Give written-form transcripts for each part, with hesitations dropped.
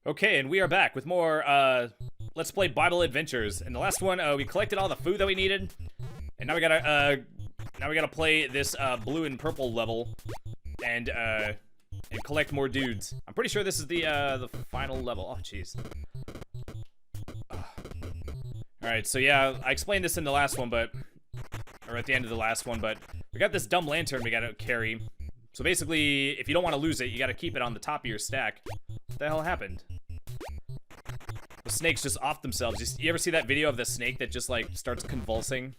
Okay, and we are back with more, Let's Play Bible Adventures. In the last one, we collected all the food that we needed, and now we gotta play this, blue and purple level, and collect more dudes. I'm pretty sure this is the final level. Oh, jeez. Alright, so yeah, I explained this in the last one, or at the end of the last one, but we got this dumb lantern we gotta carry. So basically, if you don't want to lose it, you gotta keep it on the top of your stack. What the hell happened? The snakes just off themselves. You ever see that video of the snake that just like starts convulsing?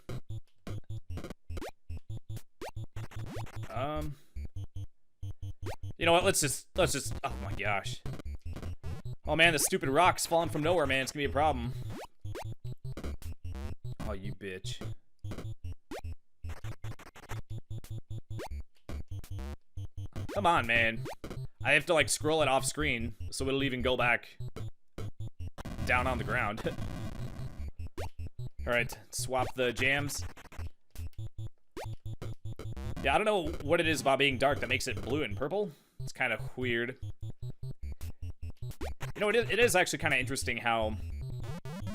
You know what? Let's just. Oh my gosh. Oh man, the stupid rock's falling from nowhere, man. It's gonna be a problem. Oh, you bitch. Come on, man. I have to like scroll it off screen so it'll even go back down on the ground. Alright, swap the jams. Yeah, I don't know what it is about being dark that makes it blue and purple. It's kind of weird. You know, it is actually kind of interesting how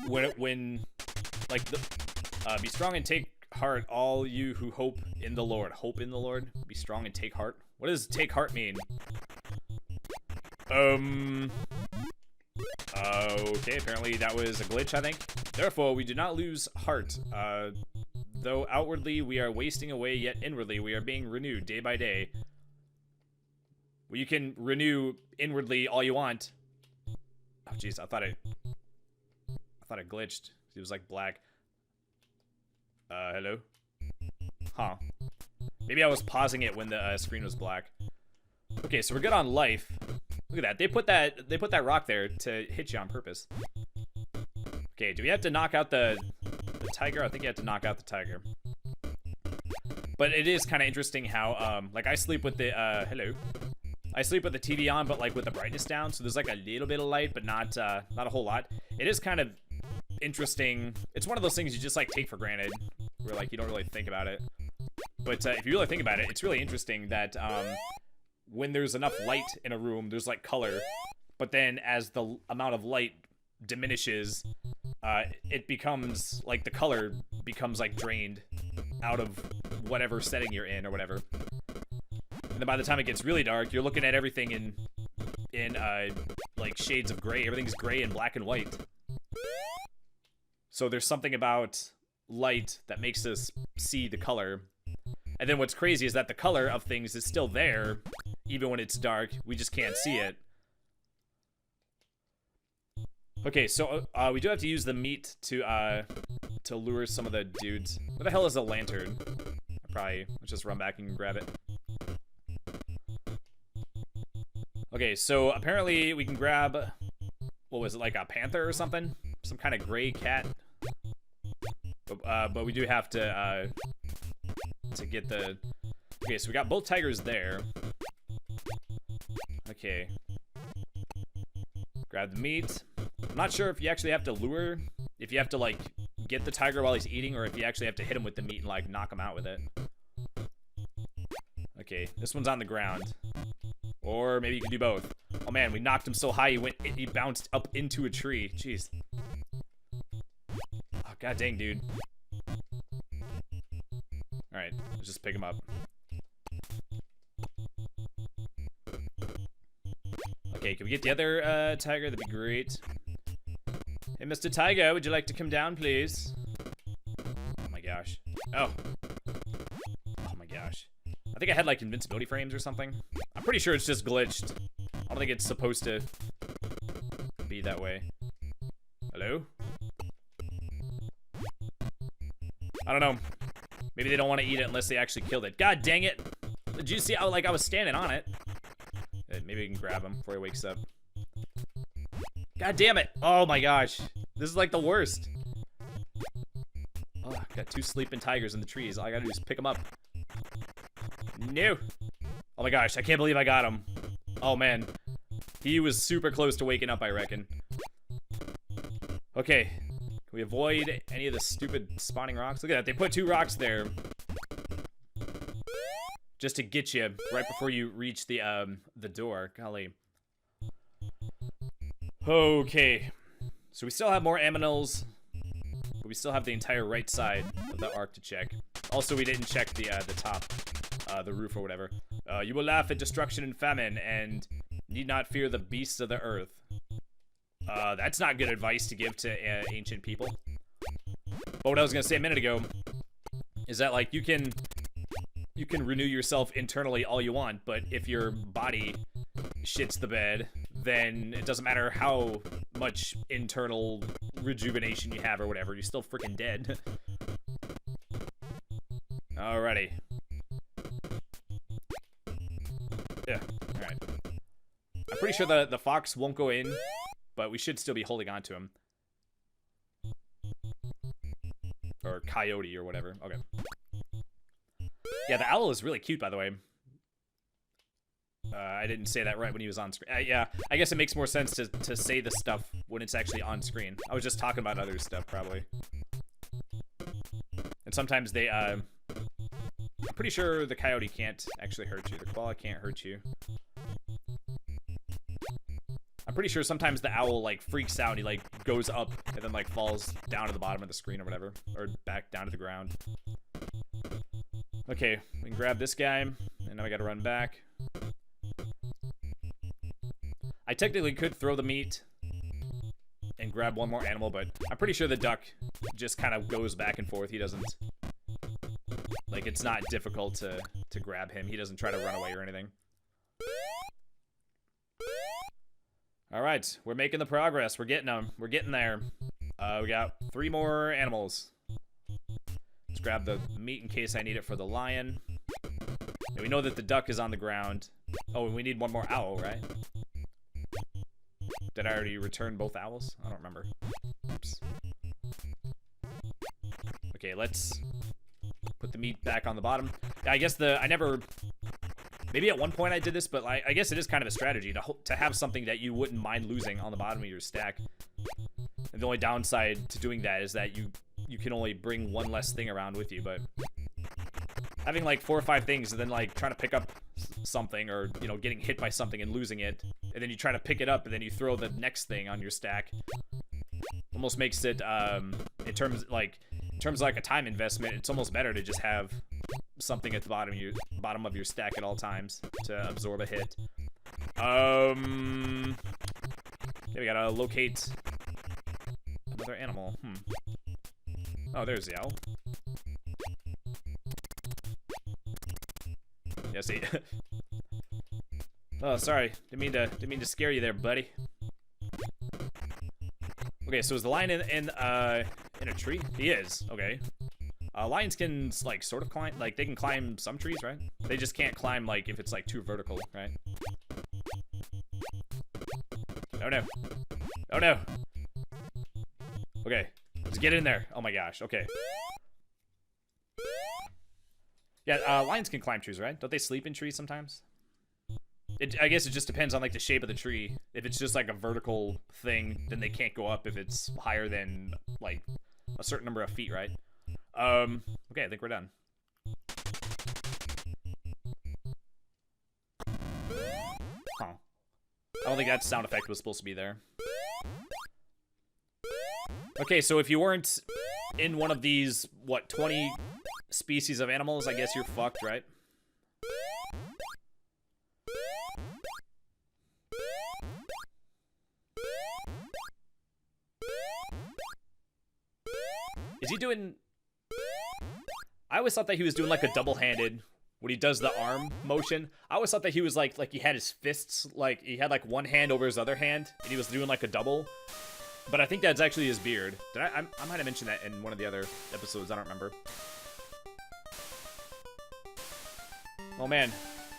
when like be strong and take heart, all you who hope in the Lord. Hope in the Lord? Be strong and take heart? What does take heart mean? Okay, apparently that was a glitch, I think. Therefore, we do not lose heart. Though outwardly we are wasting away, yet inwardly we are being renewed day by day. Well, you can renew inwardly all you want. Oh, jeez, I thought it glitched. It was like black. Hello? Huh. Maybe I was pausing it when the screen was black. Okay, so we're good on life. Look at that. They put that rock there to hit you on purpose. Okay, do we have to knock out the tiger? I think you have to knock out the tiger. But it is kind of interesting how like I sleep with the I sleep with the TV on, but like with the brightness down, so there's like a little bit of light, but not a whole lot. It is kind of interesting. It's one of those things you just like take for granted, where like you don't really think about it. But if you really think about it, it's really interesting that when there's enough light in a room, there's like color, but then as the amount of light diminishes, it becomes like the color becomes like drained out of whatever setting you're in or whatever. And then by the time it gets really dark, you're looking at everything in like shades of gray. Everything's gray and black and white. So there's something about light that makes us see the color. And then what's crazy is that the color of things is still there, even when it's dark. We just can't see it. Okay, so we do have to use the meat to lure some of the dudes. What the hell is a lantern? Let's just run back and grab it. Okay, so apparently we can grab, what was it, like a panther or something? Some kind of gray cat. But we do have to get the... Okay, so we got both tigers there. Okay. Grab the meat. I'm not sure if you actually have to lure, if you have to, like, get the tiger while he's eating, or if you actually have to hit him with the meat and, like, knock him out with it. Okay, this one's on the ground. Or maybe you can do both. Oh man, we knocked him so high he bounced up into a tree. Jeez. Oh, god dang, dude. Alright, let's just pick him up. Okay, can we get the other tiger? That'd be great. Hey, Mr. Tiger, would you like to come down, please? Oh my gosh. Oh. Oh my gosh. I think I had like invincibility frames or something. I'm pretty sure it's just glitched. I don't think it's supposed to be that way. Hello? I don't know. Maybe they don't want to eat it unless they actually killed it. God dang it! Did you see how like I was standing on it? Maybe we can grab him before he wakes up. God damn it! Oh my gosh. This is like the worst. Oh, got two sleeping tigers in the trees. All I gotta do is pick them up. No! Oh my gosh, I can't believe I got him. Oh man. He was super close to waking up, I reckon. Okay. Can we avoid any of the stupid spawning rocks? Look at that, they put two rocks there. Just to get you right before you reach the door. Golly. Okay. So we still have more aminals, but we still have the entire right side of the arc to check. Also, we didn't check the top, the roof or whatever. You will laugh at destruction and famine, and need not fear the beasts of the earth. That's not good advice to give to ancient people. But what I was gonna say a minute ago is that, like, you can renew yourself internally all you want, but if your body shits the bed, then it doesn't matter how much internal rejuvenation you have or whatever, you're still freaking dead. Alrighty. Yeah, alright. I'm pretty sure the fox won't go in, but we should still be holding on to him. Or coyote or whatever. Okay. Yeah, the owl is really cute, by the way. I didn't say that right when he was on screen. Yeah, I guess it makes more sense to say the stuff when it's actually on screen. I was just talking about other stuff, probably. And sometimes they, I'm pretty sure the coyote can't actually hurt you. The koala can't hurt you. I'm pretty sure sometimes the owl, like, freaks out. He, like, goes up and then, like, falls down to the bottom of the screen or whatever. Or back down to the ground. Okay, we can grab this guy. And now we gotta run back. I technically could throw the meat and grab one more animal, but I'm pretty sure the duck just kind of goes back and forth. He doesn't... Like, it's not difficult to grab him. He doesn't try to run away or anything. Alright, we're making the progress. We're getting them. We're getting there. We got 3 more animals. Let's grab the meat in case I need it for the lion. And we know that the duck is on the ground. Oh, and we need one more owl, right? Did I already return both owls? I don't remember. Oops. Okay, let's put the meat back on the bottom. I guess I never... Maybe at one point I did this, but I guess it is kind of a strategy to have something that you wouldn't mind losing on the bottom of your stack. And the only downside to doing that is that you can only bring one less thing around with you, but having like 4 or 5 things and then like trying to pick up something, or, you know, getting hit by something and losing it, and then you try to pick it up and then you throw the next thing on your stack, almost makes it in terms of like a time investment, it's almost better to just have something at the bottom of your stack at all times to absorb a hit. Okay, we gotta locate another animal. Oh, there's the owl. Yeah, see. Oh, sorry. Didn't mean to scare you there, buddy. Okay, so is the lion in a tree? He is. Okay. Lions can, like, sort of climb, like, they can climb some trees, right? They just can't climb, like, if it's, like, too vertical, right? Oh, no. Oh, no. Okay. Let's get in there. Oh, my gosh. Okay. Yeah, lions can climb trees, right? Don't they sleep in trees sometimes? I guess it just depends on, like, the shape of the tree. If it's just, like, a vertical thing, then they can't go up if it's higher than, like, a certain number of feet, right? Okay, I think we're done. Huh. I don't think that sound effect was supposed to be there. Okay, so if you weren't in one of these, what, 20 species of animals, I guess you're fucked, right? Is he doing... I always thought that he was doing like a double-handed, when he does the arm motion. I always thought that he was like he had his fists, like he had like one hand over his other hand, and he was doing like a double. But I think that's actually his beard. I might have mentioned that in one of the other episodes, I don't remember. Oh man.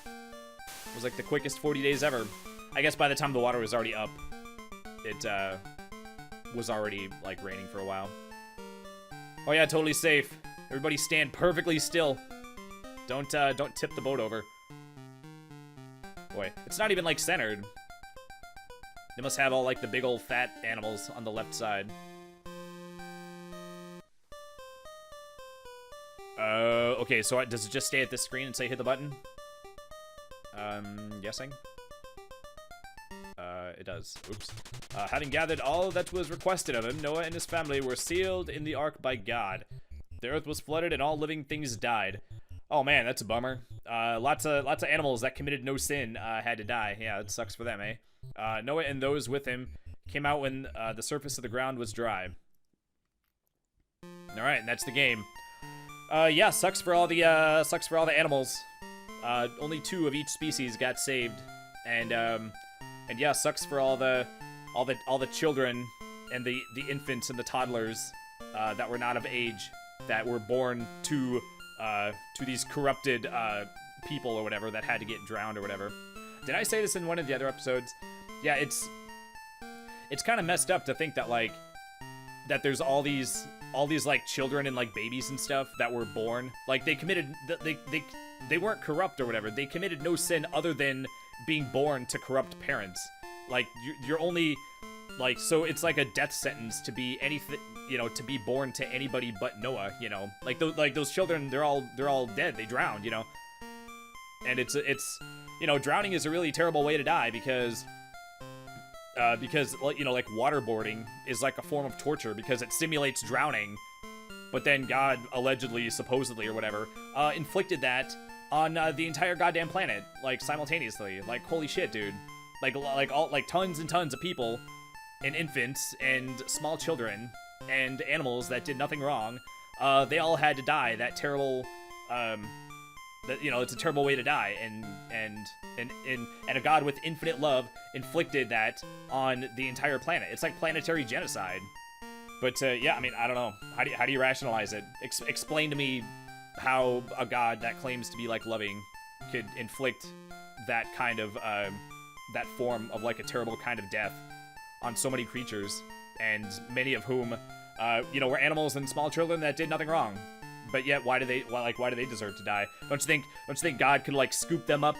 It was like the quickest 40 days ever. I guess by the time the water was already up, it was already like raining for a while. Oh yeah, totally safe. Everybody stand perfectly still. Don't tip the boat over. Boy, it's not even like centered. They must have all like the big old fat animals on the left side. Okay, so does it just stay at this screen and say hit the button? Guessing. it does. Oops. Having gathered all that was requested of him, Noah and his family were sealed in the ark by God. The earth was flooded and all living things died. Oh man, that's a bummer. Lots of animals that committed no sin had to die. Yeah, it sucks for them, eh? Noah and those with him came out when the surface of the ground was dry. All right, and that's the game. Yeah, sucks for all the animals. Only 2 of each species got saved, and yeah, sucks for all the children and the infants and the toddlers that were not of age, that were born to these corrupted people or whatever that had to get drowned or whatever. Did I say this in one of the other episodes? Yeah, it's kind of messed up to think that like that there's all these like children and like babies and stuff that were born like they weren't corrupt or whatever. They committed no sin other than being born to corrupt parents. Like you're only like, so it's like a death sentence to be anything, you know, to be born to anybody but Noah, you know. Like those children, they're all dead. They drowned, you know. And it's you know, drowning is a really terrible way to die because you know, like waterboarding is like a form of torture because it simulates drowning, but then God allegedly, supposedly or whatever, inflicted that on the entire goddamn planet, like simultaneously. Like holy shit, dude. Like tons and tons of people and infants and small children and animals that did nothing wrong, they all had to die that terrible that, you know, it's a terrible way to die, and a God with infinite love inflicted that on the entire planet. It's like planetary genocide. But yeah, I mean, I don't know. How do you rationalize it? Explain to me how a God that claims to be like loving could inflict that kind of that form of like a terrible kind of death on so many creatures, and many of whom you know, were animals and small children that did nothing wrong. But yet, why do they deserve to die? Don't you think God could like scoop them up,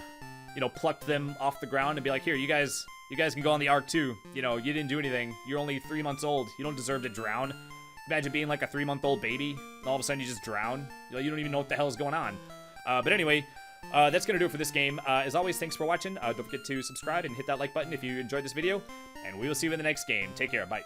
you know, pluck them off the ground and be like, here, you guys can go on the ark too. You know, you didn't do anything. You're only 3 months old. You don't deserve to drown. Imagine being like a 3-month-old baby, and all of a sudden you just drown. You don't even know what the hell is going on. But anyway, that's gonna do it for this game. As always, thanks for watching. Don't forget to subscribe and hit that like button if you enjoyed this video, and we will see you in the next game. Take care. Bye.